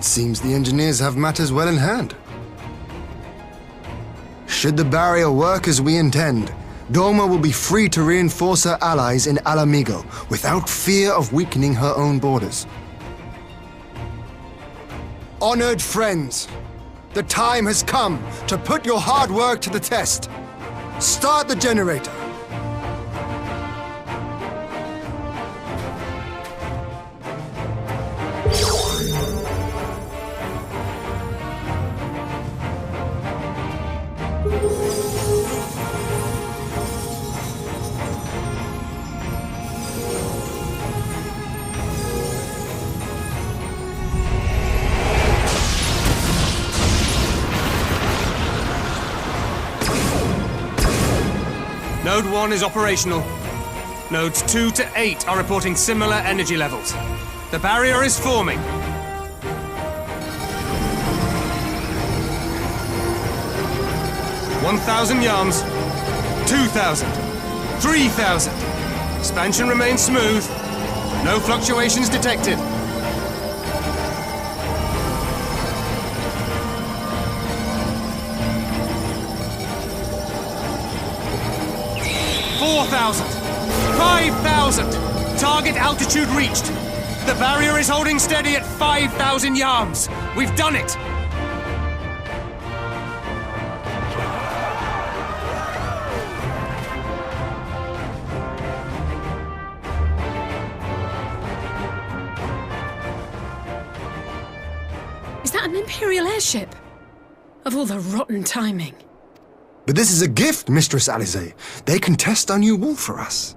It seems the engineers have matters well in hand. Should the barrier work as we intend, Doma will be free to reinforce her allies in Alamigo without fear of weakening her own borders. Honored friends, the time has come to put your hard work to the test. Start the generator. Node 1 is operational. Nodes 2 to 8 are reporting similar energy levels. The barrier is forming. $1,000 yards. 2,000. 3,000. Expansion remains smooth. No fluctuations detected. 4,000! 5,000! Target altitude reached! The barrier is holding steady at 5,000 yards! We've done it! Is that an Imperial airship? Of all the rotten timing. But this is a gift, Mistress Alize. They can test our new wall for us.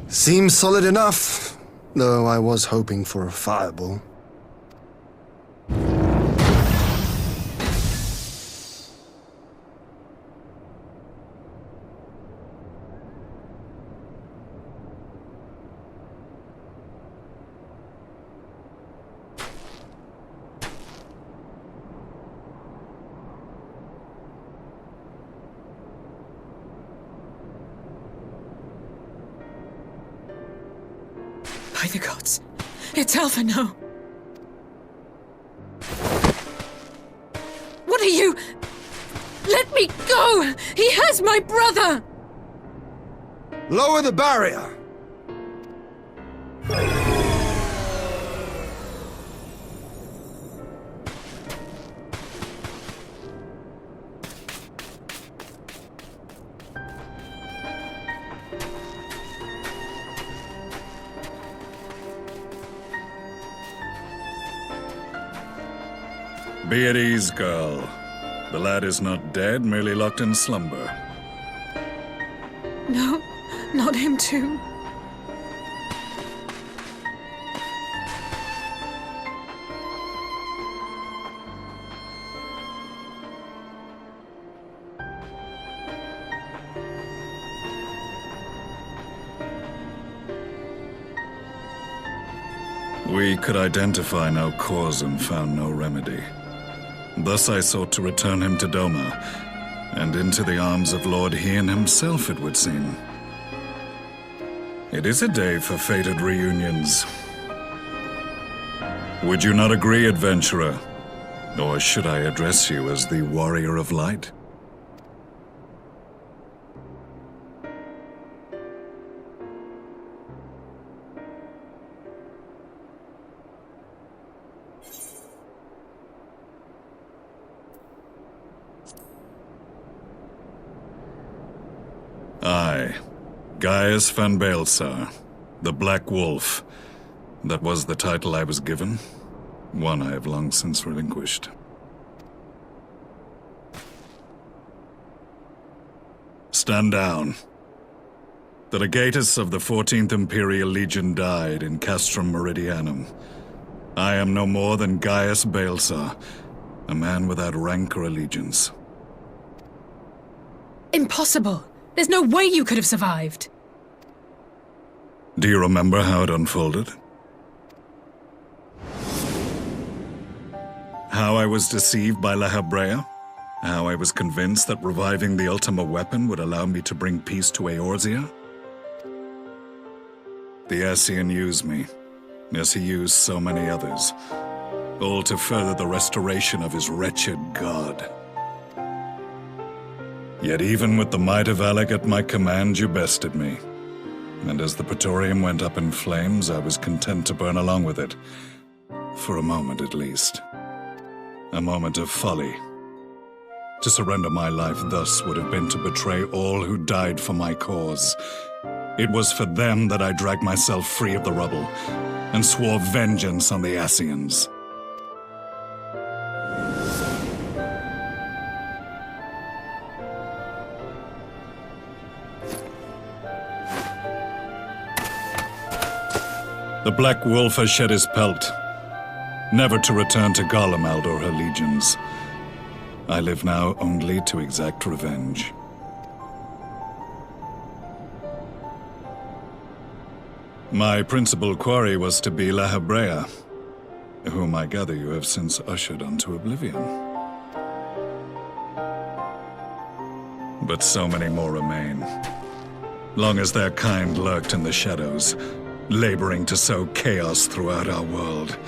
Seems solid enough, though I was hoping for a fireball. By the gods, it's Alpha now. What are you? Let me go! He has my brother! Lower the barrier! Be at ease, girl. The lad is not dead, merely locked in slumber. No, not him too. We could identify no cause and found no remedy. Thus I sought to return him to Doma, and into the arms of Lord Hien himself, it would seem. It is a day for fated reunions. Would you not agree, adventurer? Or should I address you as the Warrior of Light? I, Gaius van Baelsar, the Black Wolf. That was the title I was given, one I have long since relinquished. Stand down. The legatus of the 14th Imperial Legion died in Castrum Meridianum. I am no more than Gaius Baelsar, a man without rank or allegiance. Impossible! There's no way you could have survived. Do you remember how it unfolded? How I was deceived by La Habrea? How I was convinced that reviving the Ultima weapon would allow me to bring peace to Eorzea? The Ascian used me, as he used so many others, all to further the restoration of his wretched god. Yet even with the might of Alec at my command, you bested me. And as the Praetorium went up in flames, I was content to burn along with it. For a moment at least. A moment of folly. To surrender my life thus would have been to betray all who died for my cause. It was for them that I dragged myself free of the rubble, and swore vengeance on the Ascians. The Black Wolf has shed his pelt, never to return to Garlemald or her legions. I live now only to exact revenge. My principal quarry was to be La Habrea, whom I gather you have since ushered onto oblivion. But so many more remain, long as their kind lurked in the shadows, laboring to sow chaos throughout our world.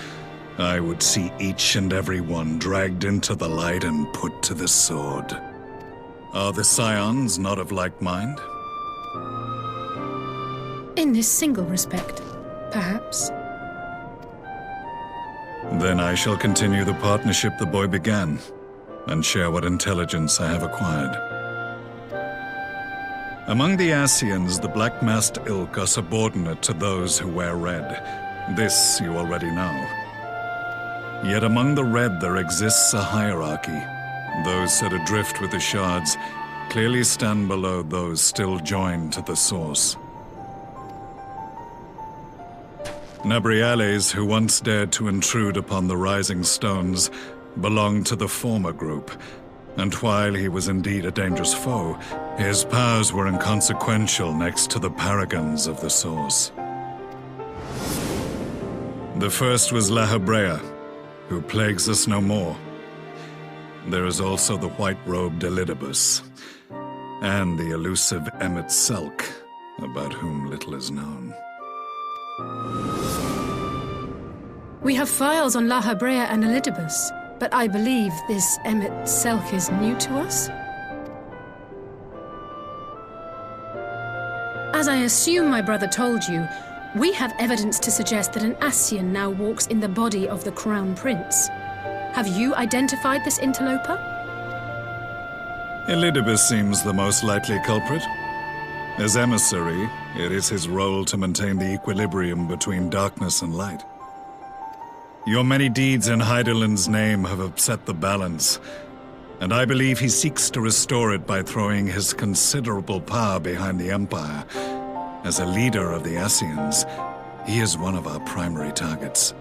I would see each and every one dragged into the light and put to the sword. Are the Scions not of like mind? In this single respect, perhaps. Then I shall continue the partnership the boy began, and share what intelligence I have acquired. Among the Ascians, the Black-Masked Ilk are subordinate to those who wear red. This you already know. Yet among the Red there exists a hierarchy. Those set adrift with the shards clearly stand below those still joined to the source. Nabriales, who once dared to intrude upon the Rising Stones, belonged to the former group, and while he was indeed a dangerous foe, his powers were inconsequential next to the paragons of the Source. The first was La Habrea, who plagues us no more. There is also the white-robed Elidibus, and the elusive emet-selch, about whom little is known. We have files on La Habrea and Elidibus, but I believe this emet-selch is new to us? As I assume my brother told you, we have evidence to suggest that an Ascian now walks in the body of the Crown Prince. Have you identified this interloper? Elidibus seems the most likely culprit. As emissary, it is his role to maintain the equilibrium between darkness and light. Your many deeds in Hydaelyn's name have upset the balance, and I believe he seeks to restore it by throwing his considerable power behind the Empire. As a leader of the Ascians, he is one of our primary targets.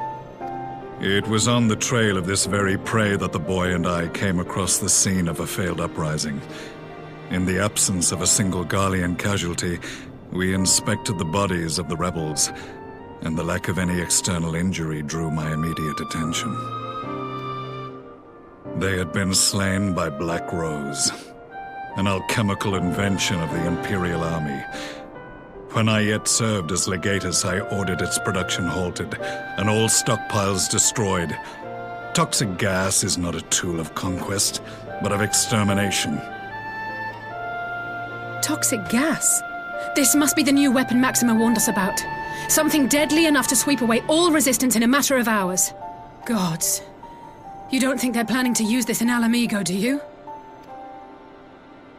It was on the trail of this very prey that the boy and I came across the scene of a failed uprising. In the absence of a single Garlean casualty, we inspected the bodies of the rebels, and the lack of any external injury drew my immediate attention. They had been slain by Black Rose, an alchemical invention of the Imperial Army. When I yet served as legatus, I ordered its production halted, and all stockpiles destroyed. Toxic gas is not a tool of conquest, but of extermination. Toxic gas? This must be the new weapon Maxima warned us about. Something deadly enough to sweep away all resistance in a matter of hours. Gods. You don't think they're planning to use this in Alamigo, do you?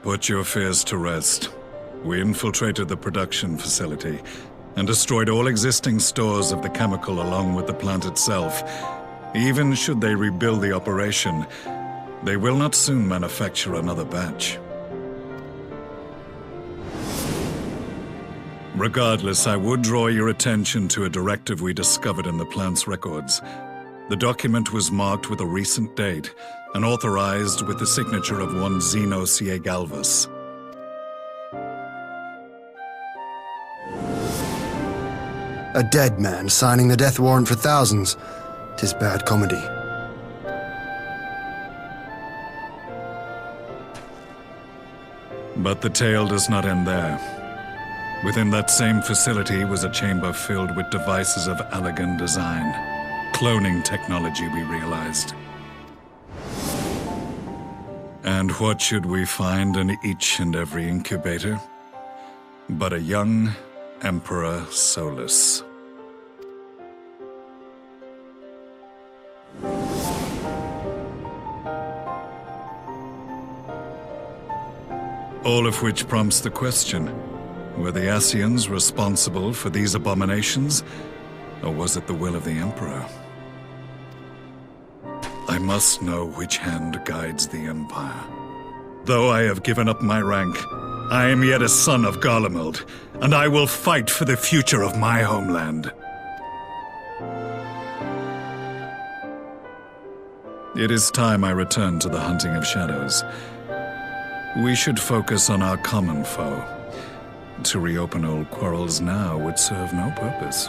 Put your fears to rest. We infiltrated the production facility and destroyed all existing stores of the chemical along with the plant itself. Even should they rebuild the operation, they will not soon manufacture another batch. Regardless, I would draw your attention to a directive we discovered in the plant's records. The document was marked with a recent date and authorized with the signature of one Zeno C.A. Galvus. A dead man signing the death warrant for thousands. 'Tis bad comedy. But the tale does not end there. Within that same facility was a chamber filled with devices of elegant design. Cloning technology, we realized. And what should we find in each and every incubator? But a young Emperor Solus. All of which prompts the question, were the Ascians responsible for these abominations, or was it the will of the Emperor? I must know which hand guides the Empire. Though I have given up my rank, I am yet a son of Garlemald, and I will fight for the future of my homeland. It is time I return to the hunting of shadows. We should focus on our common foe. To reopen old quarrels now would serve no purpose.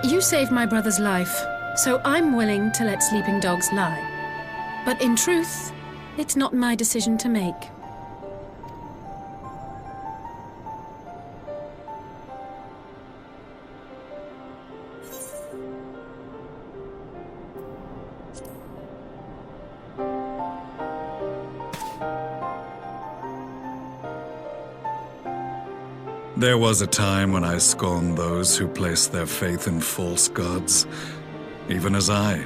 You saved my brother's life, so I'm willing to let sleeping dogs lie. But in truth, it's not my decision to make. There was a time when I scorned those who placed their faith in false gods, even as I,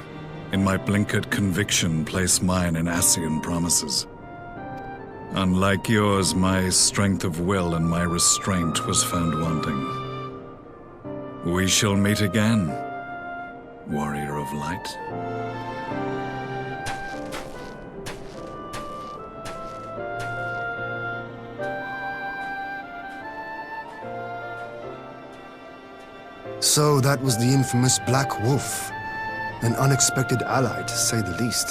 in my blinkered conviction, place mine in Ascian promises. Unlike yours, my strength of will and my restraint was found wanting. We shall meet again, warrior of light. So that was the infamous Black Wolf. An unexpected ally, to say the least.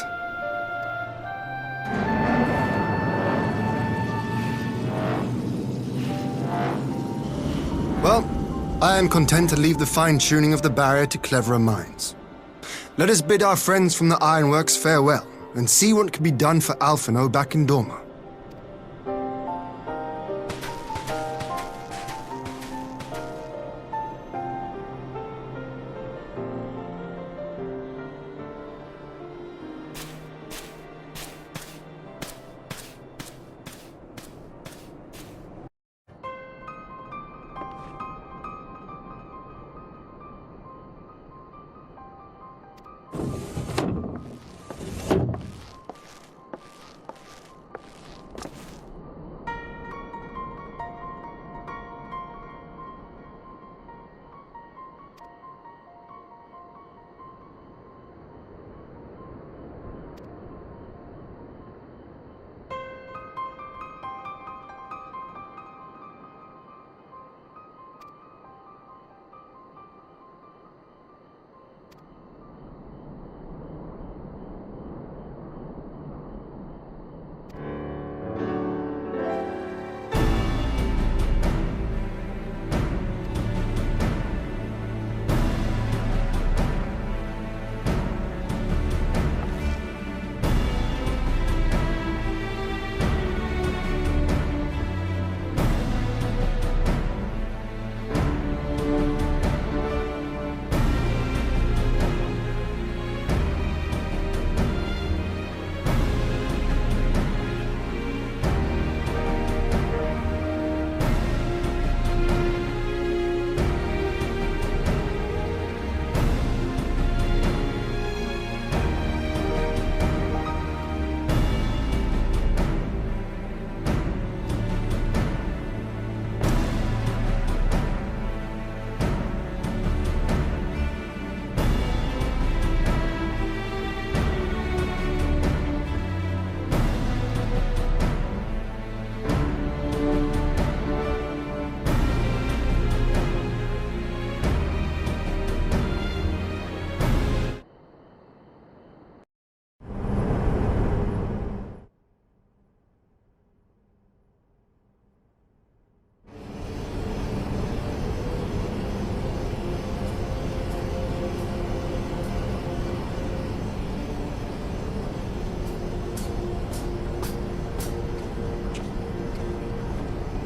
Well, I am content to leave the fine-tuning of the barrier to cleverer minds. Let us bid our friends from the Ironworks farewell, and see what can be done for Alphino back in Dorma.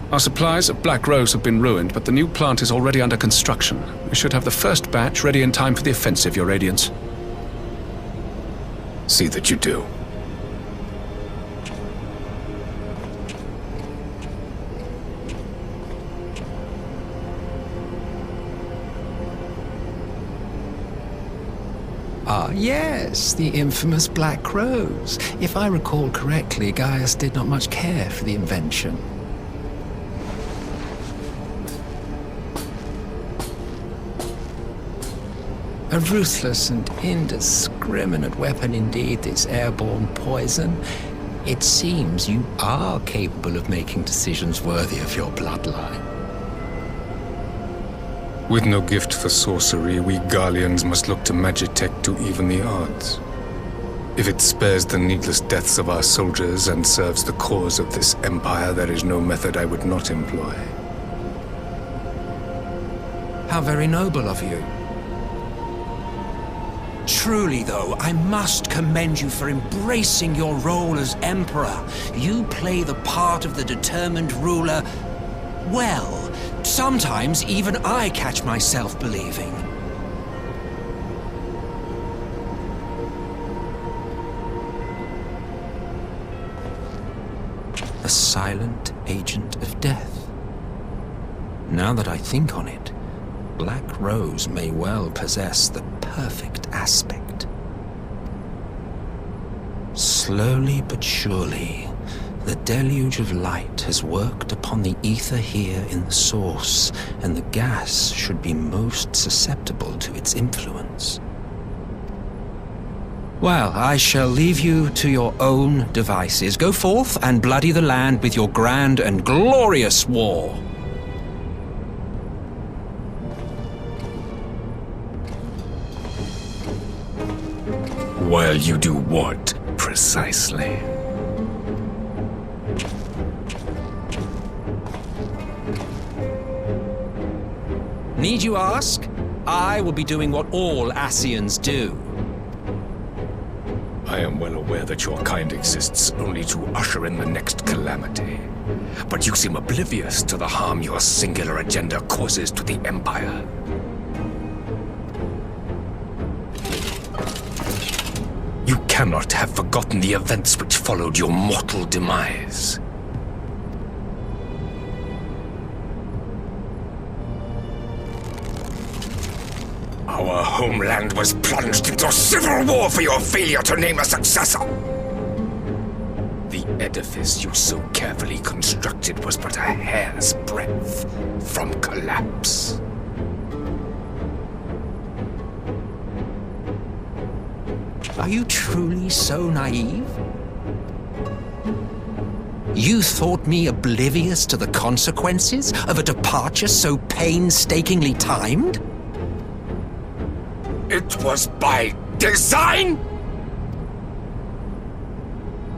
Our supplies of Black Rose have been ruined, but the new plant is already under construction. We should have the first batch ready in time for the offensive, Your Radiance. See that you do. Ah, yes, the infamous Black Rose. If I recall correctly, Gaius did not much care for the invention. A ruthless and indiscriminate weapon indeed, this airborne poison. It seems you are capable of making decisions worthy of your bloodline. With no gift for sorcery, we Garleans must look to Magitech to even the odds. If it spares the needless deaths of our soldiers and serves the cause of this empire, there is no method I would not employ. How very noble of you. Truly, though, I must commend you for embracing your role as Emperor. You play the part of the determined ruler well. Sometimes even I catch myself believing. A silent agent of death. Now that I think on it, Black Rose may well possess the perfect aspect. Slowly but surely, the deluge of light has worked upon the ether here in the source, and the gas should be most susceptible to its influence. Well, I shall leave you to your own devices. Go forth and bloody the land with your grand and glorious war. While you do what, precisely? Need you ask? I will be doing what all Ascians do. I am well aware that your kind exists only to usher in the next calamity. But you seem oblivious to the harm your singular agenda causes to the Empire. You cannot have forgotten the events which followed your mortal demise. Our homeland was plunged into civil war for your failure to name a successor. The edifice you so carefully constructed was but a hair's breadth from collapse. Are you truly so naive? You thought me oblivious to the consequences of a departure so painstakingly timed? It was by design?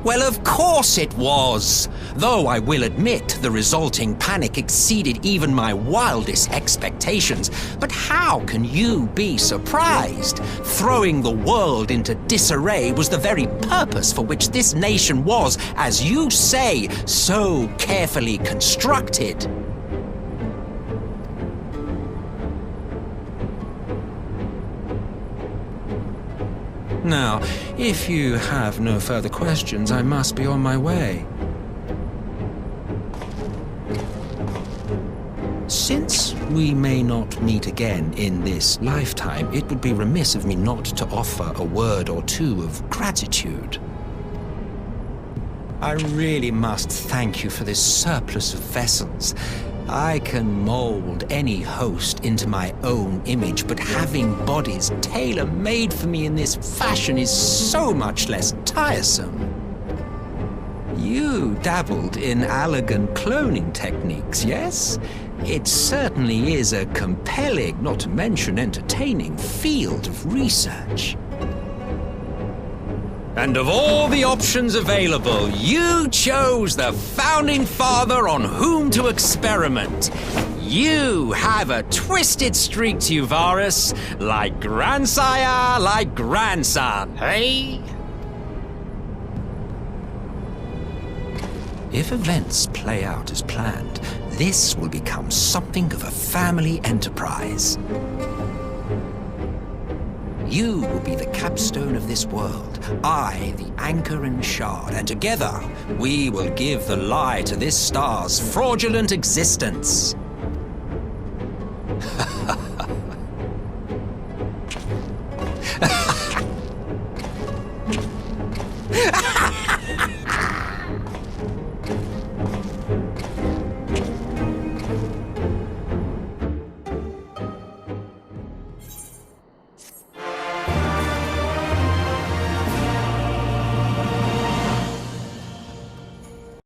Well, of course it was. Though I will admit the resulting panic exceeded even my wildest expectations. But how can you be surprised? Throwing the world into disarray was the very purpose for which this nation was, as you say, so carefully constructed. Now, if you have no further questions, I must be on my way. Since we may not meet again in this lifetime, it would be remiss of me not to offer a word or two of gratitude. I really must thank you for this surplus of vessels. I can mold any host into my own image, but having bodies tailor-made for me in this fashion is so much less tiresome. You dabbled in elegant cloning techniques, yes? It certainly is a compelling, not to mention entertaining, field of research. And of all the options available, you chose the founding father on whom to experiment. You have a twisted streak to you, Varus, like grandsire, like grandson, hey? If events play out as planned, this will become something of a family enterprise. You will be the capstone of this world, I the anchor and shard, and together we will give the lie to this star's fraudulent existence.